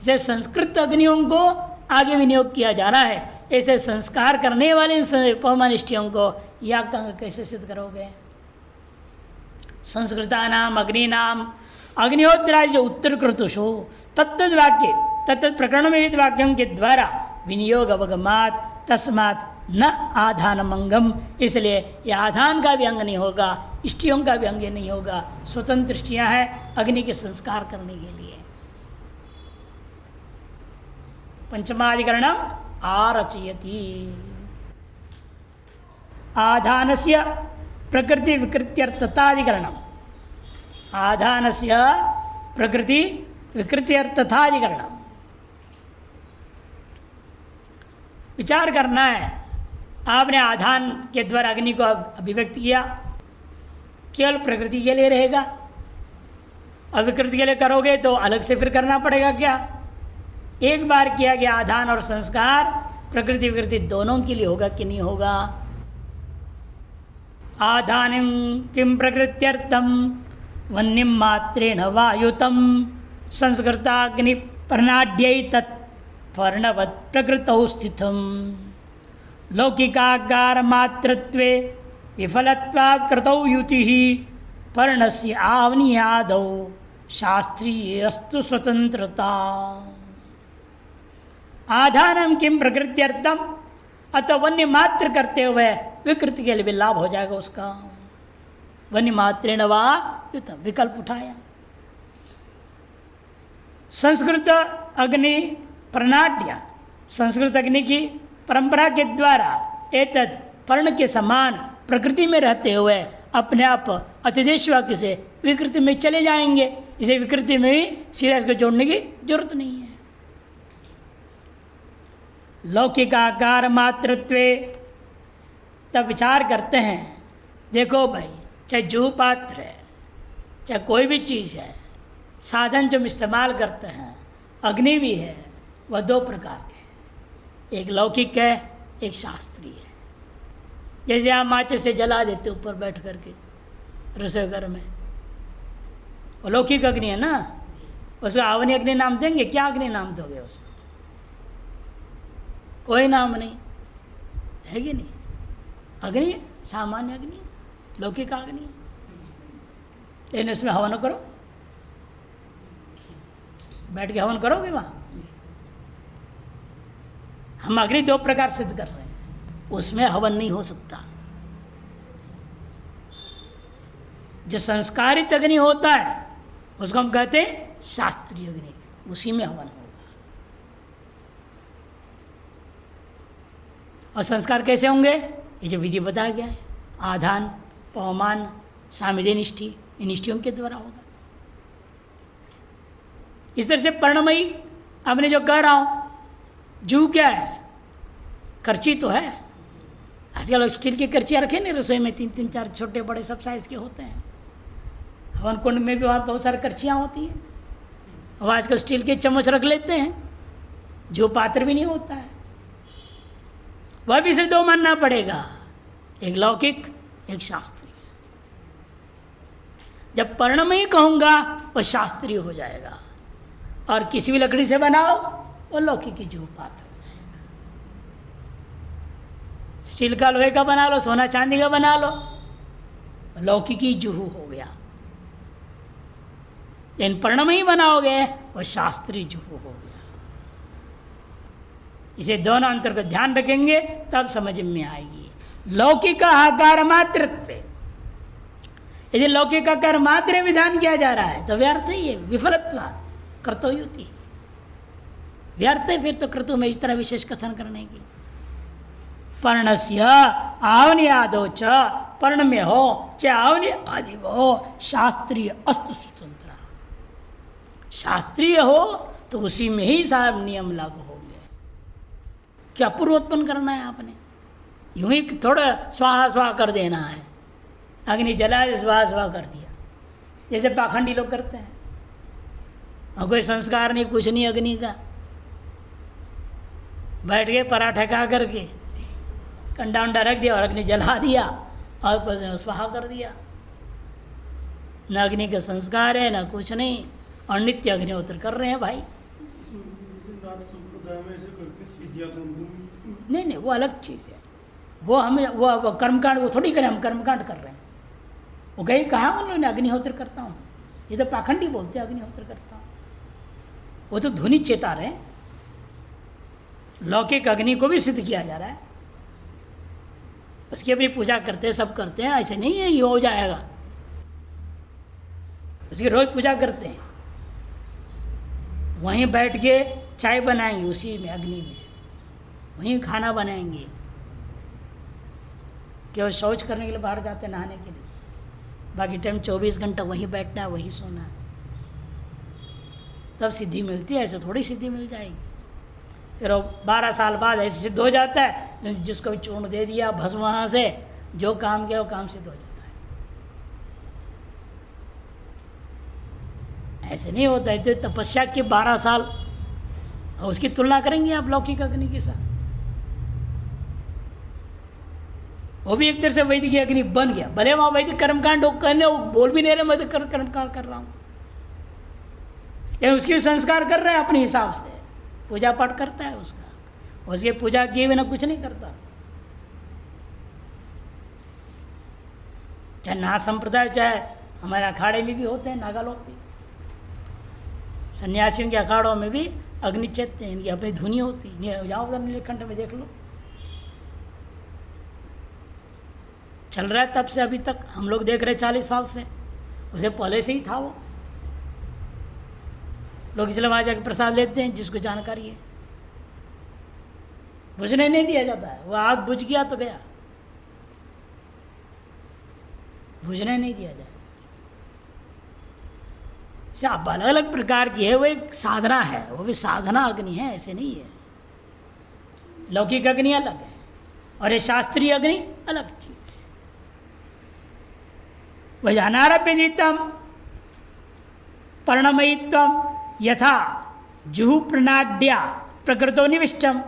A: इसे संस्कृत अग्नियों को आगे विनियोग किया जा रहा है। ऐसे संस्कार करने वाले पौमानिष्टियों को याग का अंग कैसे सिद्ध करोगे? संस्कृतानाम अग्निनाम अग्निहोत्रादि जो उत्तर क्रतुषु तत्तद वाक्य तत्त प्रकरण में वाक्यों के द्वारा विनियोग अवगमात तस्मात् न आधानम अंगम, इसलिए यह आधान का भी अंग नहीं होगा, इष्टियों का भी अंग नहीं होगा। स्वतंत्र इष्टियाँ हैं अग्नि के संस्कार करने के लिए। पंचमाधिकरणम आरचयति। आधानस्य प्रकृति विकृत्यर्थताधिकरणम। आधानस्य प्रकृति विकृत्यर्थताधिकरणम। विचार करना है। आपने आधान के द्वारा अग्नि को अभिव्यक्त किया, केवल प्रकृति के लिए रहेगा, और विकृति के लिए करोगे तो अलग से फिर करना पड़ेगा क्या? एक बार किया गया आधान और संस्कार प्रकृति विकृति दोनों के लिए होगा कि नहीं होगा? आधानिम किम प्रकृत्यर्थम वन्यम मात्रेण वायुतम संस्कृताग्नि प्रनाड्यै तत् पर्णवत् प्रकृतौ स्थितम लौकिकागार मात्रत्वे विफलत्वात् कृतौ युतिः पर्णस्य आवनियादौ शास्त्रीयस्तु स्वतंत्रता। आधारम किम प्रकृत्यर्थम, अतः वन्य मात्र करते हुए विकृति के लिए भी लाभ हो जाएगा उसका। वन्य मात्रेण वा युतम, विकल्प उठाया। संस्कृत अग्नि प्रणाड्य, संस्कृत अग्नि की परंपरा के द्वारा एतद पर्ण के समान प्रकृति में रहते हुए अपने आप अतिदेश वाक्य से विकृति में चले जाएंगे। इसे विकृति में भी सीधा इसको जोड़ने की जरूरत नहीं है। लौकिकाकार मात्रत्वे, तब विचार करते हैं, देखो भाई, चाहे जू पात्र है, चाहे कोई भी चीज़ है, साधन जो हम इस्तेमाल करते हैं, अग्नि भी है, वह दो प्रकार के, एक लौकिक है, एक शास्त्रीय है। जैसे आप माचिस से जला देते ऊपर बैठ करके रसोई घर में, वो लौकिक अग्नि है ना, उसका आवनी अग्नि नाम देंगे? क्या अग्नि नाम दोगे उसको? कोई नाम नहीं है कि नहीं? अग्नि है, सामान्य अग्नि, लौकिक अग्नि। लेकिन इसमें हवन करो, बैठ के हवन करोगे वहाँ? हम अग्नि दो प्रकार सिद्ध कर रहे हैं, उसमें हवन नहीं हो सकता। जो संस्कारित अग्नि होता है उसको हम कहते हैं शास्त्रीय अग्नि, उसी में हवन होगा। और संस्कार कैसे होंगे? ये जो विधि बताया गया है, आधान, पवमान, सामिधे निष्ठि, इन निष्ठियों के द्वारा होगा। इस तरह से पर्णमयी, अब जो कह रहा हूं, जू क्या है? करची तो है। आजकल स्टील की करचियाँ रखे नहीं रसोई में, 3-3, 4 छोटे बड़े सब साइज के होते हैं। हवन कुंड में भी वहाँ बहुत सारी करचियाँ होती हैं। और आजकल स्टील के चम्मच रख लेते हैं, जो पात्र भी नहीं होता है। वह भी सिर्फ दो मानना पड़ेगा, एक लौकिक, एक शास्त्रीय। जब पर्णमयी कहूँगा वह शास्त्रीय हो जाएगा, और किसी भी लकड़ी से बनाओ वो लौकिक की जो पात्र। स्टील का, लोहे का बना लो, सोना चांदी का बना लो, लौकिकी जुहू हो गया। लेकिन पर्णमयी बनाओगे वो शास्त्रीय जुहू हो गया। इसे दोनों अंतर को ध्यान रखेंगे तब समझ में आएगी। लौकिक आकार मात्रत्व, यदि लौकिक आकार मात्र विधान किया जा रहा है तो व्यर्थ ही है, विफलत्व कर्तव्युति व्यर्थ है। फिर तो कृतु में इस तरह विशेष कथन करने की। पर्णस्य आवनि आदो च, पर्ण में हो चाहे आवनि आदि हो, शास्त्रीय अस्तु स्वतंत्र। शास्त्रीय हो तो उसी में ही सारे नियम लागू होंगे। क्या पूर्वोत्पन्न करना है आपने? यूं ही थोड़ा स्वाहा स्वाहा कर देना है, अग्नि जला स्वाहा स्वाहा कर दिया, जैसे पाखंडी लोग करते हैं। और कोई संस्कार नहीं, कुछ नहीं अग्नि का, बैठ गए पराठा खा करके कंडा उंडा रख दिया और अग्नि जला दिया और कुछ स्वाहा कर दिया। न अग्नि का संस्कार है न कुछ नहीं, और नित्य अग्निहोत्र कर रहे हैं भाई। नहीं नहीं, वो अलग चीज़ है। वो हमें वो कर्मकांड वो थोड़ी करें, हम कर्मकांड कर रहे हैं। वो गई कहाँ उन लोगों ने अग्निहोत्र करता हूँ, ये तो पाखंडी बोलते हैं अग्निहोत्र करता हूँ। वो तो ध्वनि चेता रहे। लौकिक अग्नि को भी सिद्ध किया जा रहा है, उसकी अपनी पूजा करते हैं, सब करते हैं। ऐसे नहीं है ये हो जाएगा, उसकी रोज पूजा करते हैं। वहीं बैठ के चाय बनाएंगे उसी में अग्नि में, वहीं खाना बनाएंगे। केवल शौच करने के लिए बाहर जाते हैं, नहाने के लिए, बाकी टाइम 24 घंटा वहीं बैठना है, वहीं सोना है। तब सिद्धि मिलती है, ऐसे थोड़ी सिद्धि मिल जाएगी। फिर 12 साल बाद ऐसे सिद्ध हो जाता है, जिसको चूर्ण दे दिया भस्म, वहाँ से जो काम किया वो काम सिद्ध हो जाता है। ऐसे नहीं होता है। तो तपस्या के 12 साल और उसकी तुलना करेंगे आप लौकिक अग्नि के साथ। वो भी एक तरह से वैदिक अग्नि बन गया। भले वहाँ वैदिक कर्मकांड करने वो बोल भी नहीं रहे मैं तो कर्मकांड कर रहा हूँ, या उसके भी संस्कार कर रहे हैं अपने हिसाब से, पूजा पाठ करता है उसका, उसके पूजा किए बिना कुछ नहीं करता। चाहे नाथ संप्रदाय, चाहे हमारे अखाड़े में भी होते हैं, नागा लोग भी, सन्यासियों के अखाड़ों में भी अग्नि चैत्य इनकी अपनी धुनी होती है। जाओ उधर नीलकंठ में देख लो, चल रहा है तब से अभी तक, हम लोग देख रहे 40 साल से, उसे पहले से ही था वो। लोग इसलिए वहाँ जाकर प्रसाद लेते हैं जिसको जानकारी है। बुझने नहीं दिया जाता है, वो आग बुझ गया तो गया, बुझने नहीं दिया जाए। अब अलग अलग प्रकार की है, वो एक साधना है, वो भी साधना अग्नि है, ऐसे नहीं है। लौकिक अग्नि अलग है और ये शास्त्रीय अग्नि अलग चीज है। वह अनारभ्यजितम पर्णमयित्वम यथा जुहु प्रणाड्या प्रकृतो निविष्टम।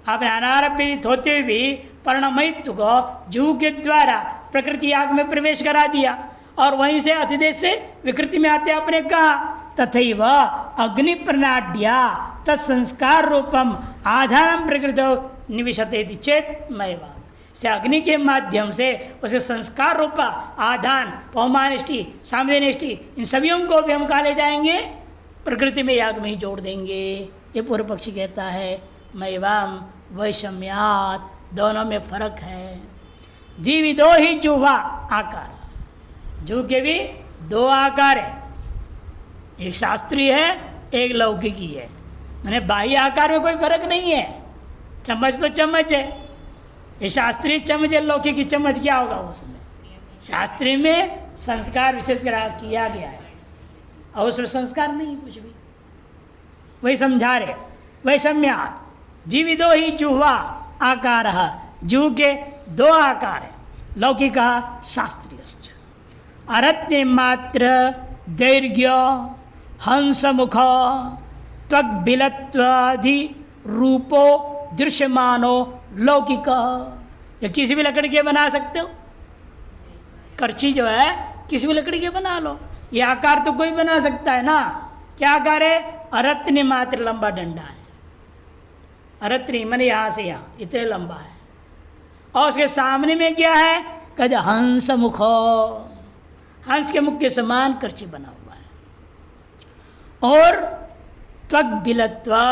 A: आपने अनारभ्यजित होते हुए भी पर्णमयित्व को जुहु के द्वारा प्रकृति आग में प्रवेश करा दिया और वहीं से अतिदेश से विकृति में आते आपने कहा तथैव अग्नि प्रणाड्या तत्संस्कार रूपम आधारम प्रकृतो निविशते चेत मयवा। से अग्नि के माध्यम से उसे संस्कार रूपा आधान, पौमानिष्टि, सामवेनिष्टि, इन सभी को भी हम कहा ले जाएंगे, प्रकृति में याग में ही जोड़ देंगे। ये पूर्व पक्षी कहता है मैवाम वैषम्यात, दोनों में फर्क है। जीविदो ही जुह्वा आकार, जू के भी दो आकार है, एक शास्त्रीय है एक लौकिकी है। मैंने बाह्य आकार में कोई फर्क नहीं है, चम्मच तो चम्मच है, ये शास्त्रीय चम्मच है, लौकिकी चम्मच क्या होगा उसमें? शास्त्रीय में संस्कार विशेष किया गया है और उसमें संस्कार नहीं कुछ भी, वही समझा रहे। वैषम्यात जीविदो ही जुह्वा आकार, जू के दो आकार है, लौकिक शास्त्रीय। अरत्य मात्र दैर्घ्य हंसमुख त्वग्बिलत्वादि रूपो दृश्यमानो लौकिक। या किसी भी लकड़ी के बना सकते हो, करछी जो है किसी भी लकड़ी के बना लो, ये आकार तो कोई बना सकता है ना। क्या आकार है? अरत्न मात्र लंबा डंडा है, अरत्न मैंने यहाँ से यहाँ इतने लंबा है, और उसके सामने में क्या है? कहते हंस मुख, हंस के मुख के समान करछी बना हुआ है। और त्वग बिलत्वा,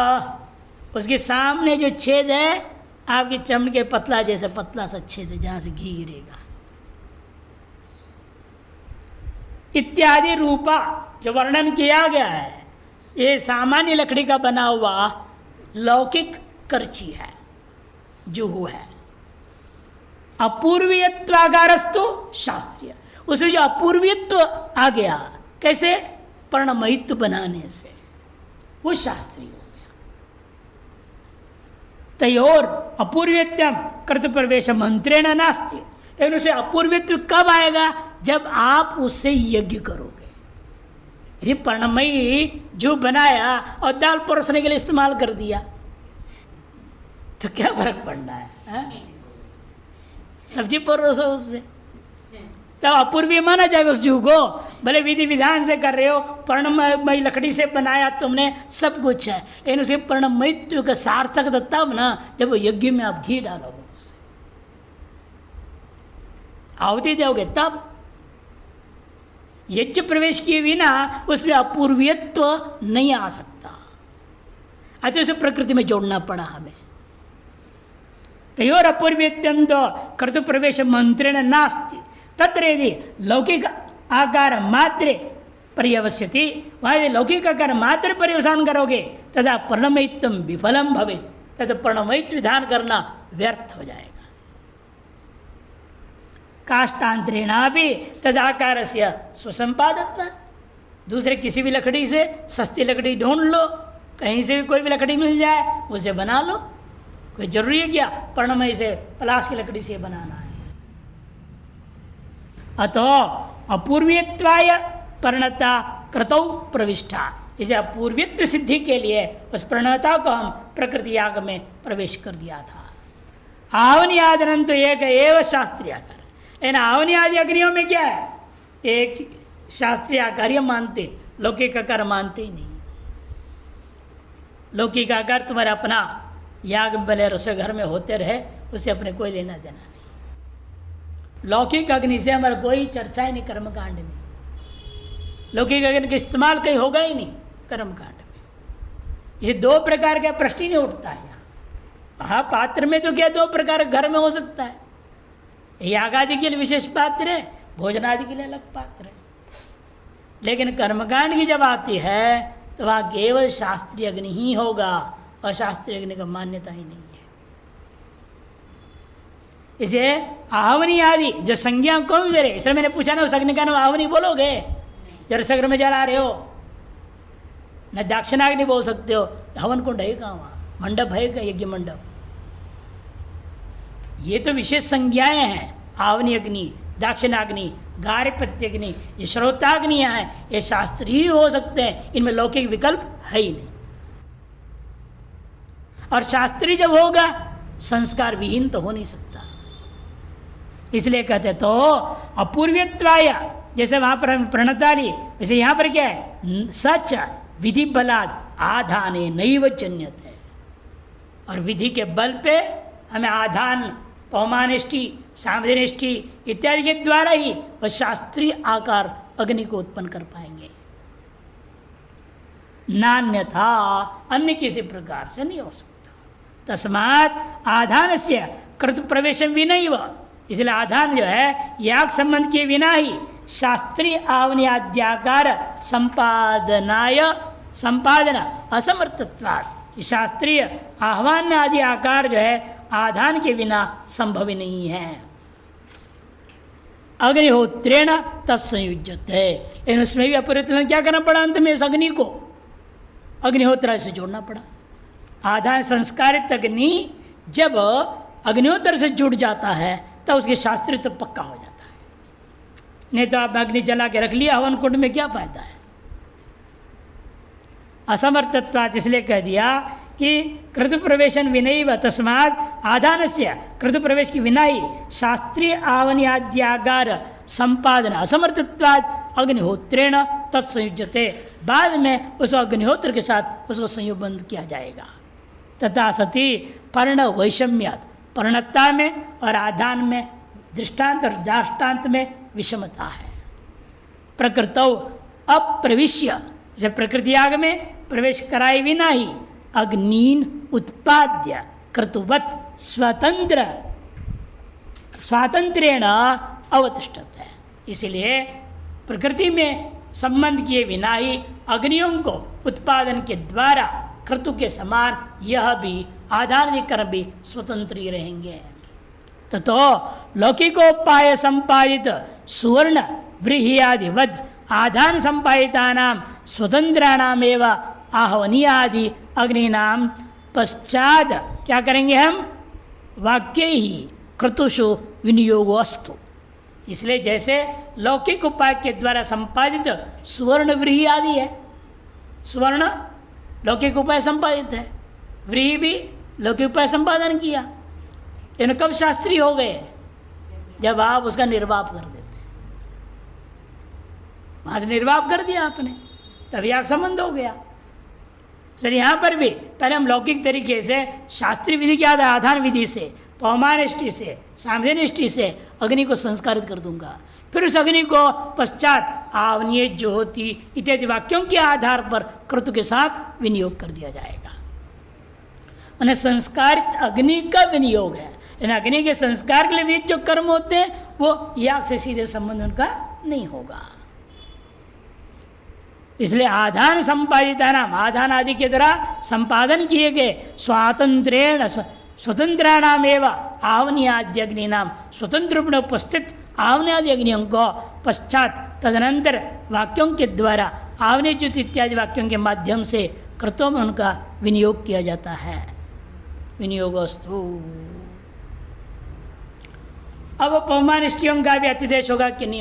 A: उसके सामने जो छेद है आपके चमड़े के पतला जैसे पतला सा छेद है जहां से घी गिरेगा। इत्यादि रूपा जो वर्णन किया गया है, ये सामान्य लकड़ी का बना हुआ लौकिक करछी है, जुहू है। अपूर्वीयत्वागारस्तु शास्त्रीय, उसमें जो अपूर्वीयत्व आ गया, कैसे? पर्णमयित्व बनाने से, वो शास्त्रीय हो गया। तयोर अपूर्वीयत्वम कर्तृ प्रवेश मंत्रेण नास्ति, लेकिन उसे अपूर्वीयत्व कब आएगा? जब आप उससे यज्ञ करोगे। यदि पर्णमयी जो बनाया और दाल परोसने के लिए इस्तेमाल कर दिया तो क्या फर्क पड़ना है? सब्जी परोसो उससे, तब अपूर्वीय माना जाएगा उस जू को। भले विधि विधान से कर रहे हो, पर्णमयी लकड़ी से बनाया तुमने, सब कुछ है, लेकिन उसे पर्णमयित्व का सार्थक तब ना जब वो यज्ञ में आप घी डालोगे, उससे आहुति दोगे, तब यज्ञ प्रवेश किए बिना उसमें अपूर्वीयत्व नहीं आ सकता। अतः उसे प्रकृति में जोड़ना पड़ा हमें। तयोर अपूर्वीयत्वं तो कर्तृ प्रवेश मंत्रेण नास्ति, तत्र यदि लौकिक आकार मात्रे पर्यवस्यति, वहाँ यदि लौकिक आकार मात्र पर्यवसान करोगे तथा पर्णमयित्व विफलम भवेत्, तथा पर्णमयित्व विधान करना व्यर्थ हो जाएगा। काष्ठांतरेणा भी तदाकार से सुसंपादत्व, दूसरे किसी भी लकड़ी से, सस्ती लकड़ी ढूंढ लो, कहीं से भी कोई भी लकड़ी मिल जाए उसे बना लो, कोई जरूरी है क्या पर्णमयी से, पलाश की लकड़ी से बनाना है? अतो अपूर्वीयत्वाय पर्णता कृतौ प्रविष्ठा, इसे अपूर्वीयत्व सिद्धि के लिए उस प्रणता को हम प्रकृति याग में प्रवेश कर दिया था। आवनी आदि तो एक एवं शास्त्रीय आकार, लेकिन आवनी आदि अग्नियों में क्या है, एक शास्त्रीय आकार मानते, लौकिक आकार मानते ही नहीं। लौकिक आकार तुम्हारा अपना याग भले रसोई घर में होते रहे, उससे अपने कोई लेना देना नहीं। लौकिक अग्नि से हमारा कोई चर्चा ही नहीं कर्मकांड में। लौकिक अग्नि का इस्तेमाल कहीं होगा ही नहीं कर्मकांड में। ये दो प्रकार का प्रश्न ही नहीं उठता है यहाँ। हाँ, पात्र में तो क्या दो प्रकार घर में हो सकता है, याग आदि के लिए विशेष पात्र है, भोजन आदि के लिए अलग पात्र है। लेकिन कर्मकांड की जब आती है तो वहाँ केवल शास्त्रीय अग्नि ही होगा, और शास्त्रीय अग्नि का मान्यता ही नहीं है। इसे आवनी आदि जो संज्ञा कौन दे रहे, इसलिए मैंने पूछा ना, उस अग्नि का नाम आवनी बोलोगे जब रसोई में जला रहे हो, न दाक्षिणाग्नि बोल सकते हो। हवन कुंड है कहाँ, वहाँ मंडप है क्या, यज्ञ मंडप। ये तो विशेष संज्ञाएं हैं, आवनी अग्नि, दाक्षिणाग्नि, गार्हपत्याग्नि, ये श्रोताग्नियां हैं, ये शास्त्रीय हो सकते हैं, इनमें लौकिक विकल्प है ही नहीं। और शास्त्रीय जब होगा संस्कार विहीन तो हो नहीं सकता। इसलिए कहते तो अपूर्वत्वाय, जैसे वहां पर हम प्रणता ली, वैसे यहां पर क्या है, सच विधि बलाद आधाने नैव जन्यते है। और विधि के बल पे हमें आधान, पौमानिष्टि, सामधिनिष्टि इत्यादि के द्वारा ही वह शास्त्रीय आकार अग्नि को उत्पन्न कर पाएंगे, नान्यथा अन्य किसी प्रकार से नहीं हो सकता। तस्मात् आधान से कृत प्रवेश विनैव, इसलिए आधान जो है याग संबंध के बिना ही शास्त्रीय आवनियाद्याकार संपादन असमर्थत्वात्, शास्त्रीय आह्वान आदि आकार जो है आधान के बिना संभव ही नहीं है। अग्निहोत्रेण तत्संयुज्यते है, लेकिन उसमें भी अपरिवर्तन क्या करना पड़ा, अंत में उस अग्नि को अग्निहोत्र से जोड़ना पड़ा। आधान संस्कारित अग्नि जब अग्निहोत्र से जुड़ जाता है तब उसके शास्त्रीय तो पक्का हो जाता है। नहीं तो आप अग्नि जला के रख लिया हवन कुंड में क्या फायदा है। असमर्थत्वात्, इसलिए कह दिया कि कृत प्रवेशन विनैव, तस्मात् आधान से कृत प्रवेश की विना ही शास्त्रीय आवनियाद्यागार संपादन असमर्थत्वात् अग्निहोत्रेण तत्संयुज्यते, बाद में उस अग्निहोत्र के साथ उसको संयुबंध किया जाएगा। तथा सती पर्ण वैषम्यात्, पर्णता में और आधान में, दृष्टांत और दाष्टान्त में विषमता है। प्रकृतौ अप्रविश्य, जैसे प्रकृति आग में प्रवेश कराए बिना ही अग्नीन उत्पाद्य क्रतुवत स्वातंत्रेण अवतिष्ठत है। इसलिए प्रकृति में संबंध किए बिना ही अग्नियों को उत्पादन के द्वारा क्रतु के समान यह भी आधार कर्म भी स्वतंत्र ही रहेंगे। तो लौकिकोपाय संपादित सुवर्ण व्रीहियादिवद आधान संपादिता नाम स्वतंत्राणाम एवं आहवनीयादि अग्निनाम पश्चात क्या करेंगे हम, वाक्य ही क्रतुषु विनियोगो अस्तु। इसलिए जैसे लौकिक उपाय के द्वारा संपादित सुवर्ण व्रीहि आदि है, सुवर्ण लौकिक उपाय संपादित है, व्रीहि भी लौकिक उपाय संपादन किया, इन कब शास्त्रीय हो गए, जब आप उसका निर्वाप कर देते, वहां से निर्वाप कर दिया आपने, तभी आग संबंध हो गया। सर यहाँ पर भी पहले हम लौकिक तरीके से शास्त्रीय विधि के आधार विधि से, पौमानिष्टि से, सामधिनिष्टि से अग्नि को संस्कारित कर दूंगा, फिर उस अग्नि को पश्चात आवनीय ज्योति इत्यादि वाक्यों के आधार पर क्रतु के साथ विनियोग कर दिया जाएगा। उन्हें संस्कारित अग्नि का विनियोग है, इन अग्नि के संस्कार के लिए जो कर्म होते हैं वो याग से सीधे संबंध उनका नहीं होगा। इसलिए आधान संपादिता नाम, आधान आदि के द्वारा संपादन किए गए स्वातंत्रेण स्वतंत्राणाम एवं आवनियाद्य अग्नि नाम, स्वतंत्र रूप में उपस्थित आवनियादि अग्नियों को पश्चात तदनंतर वाक्यों के द्वारा आवनिच्युत इत्यादि वाक्यों के माध्यम से कृतों में उनका विनियोग किया जाता है। विनियोगस्तु। अब पौमानिष्टियों का भी अतिदेश होगा कि नहीं